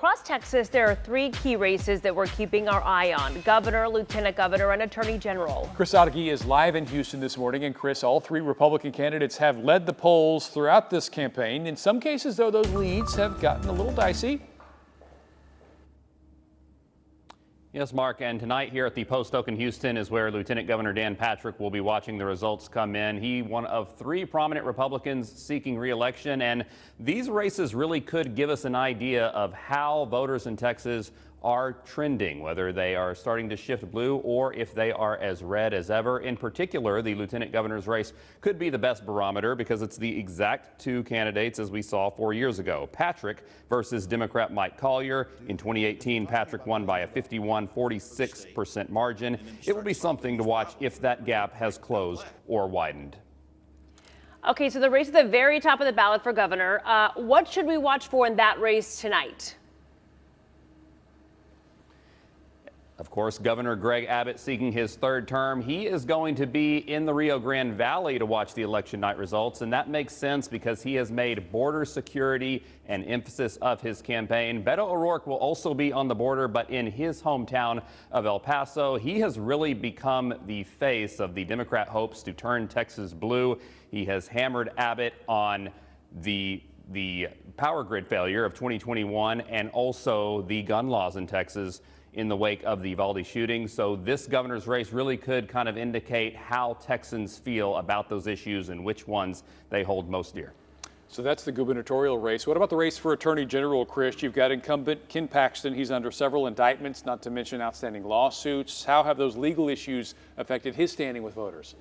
Across Texas, there are three key races that we're keeping our eye on: governor, lieutenant governor, and attorney general. Chris Sadeghi is live in Houston this morning. And Chris, all three Republican candidates have led the polls throughout this campaign. In some cases, though, those leads have gotten a little dicey. Yes, Mark, and tonight here at the Post Oak in Houston is where Lieutenant Governor Dan Patrick will be watching the results come in. He one of three prominent Republicans seeking re-election, and these races really could give us an idea of how voters in Texas are trending, whether they are starting to shift blue or if they are as red as ever. In particular, the lieutenant governor's race could be the best barometer because it's the exact two candidates as we saw 4 years ago. Patrick versus Democrat Mike Collier. In 2018, Patrick won by a 46% margin. It will be something to watch if that gap has closed or widened. Okay, so the race at the very top of the ballot for governor. What should we watch for in that race tonight? Of course, Governor Greg Abbott seeking his third term. He is going to be in the Rio Grande Valley to watch the election night results, and that makes sense because he has made border security an emphasis of his campaign. Beto O'Rourke will also be on the border, but in his hometown of El Paso. He has really become the face of the Democrat hopes to turn Texas blue. He has hammered Abbott on the power grid failure of 2021 and also the gun laws in Texas in the wake of the Uvalde shooting. So this governor's race really could kind of indicate how Texans feel about those issues and which ones they hold most dear. So that's the gubernatorial race. What about the race for attorney general, Chris? You've got incumbent Ken Paxton. He's under several indictments, not to mention outstanding lawsuits. How have those legal issues affected his standing with voters?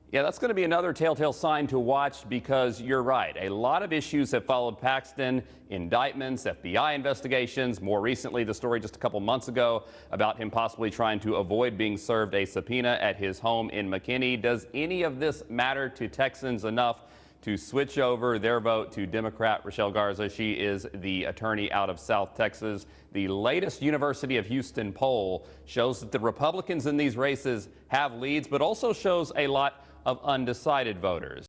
Yeah, that's going to be another telltale sign to watch because you're right. A lot of issues have followed Paxton: indictments, FBI investigations. More recently, the story just a couple months ago about him possibly trying to avoid being served a subpoena at his home in McKinney. Does any of this matter to Texans enough to switch over their vote to Democrat Rochelle Garza? She is the attorney out of South Texas. The latest University of Houston poll shows that the Republicans in these races have leads, but also shows a lot of undecided voters.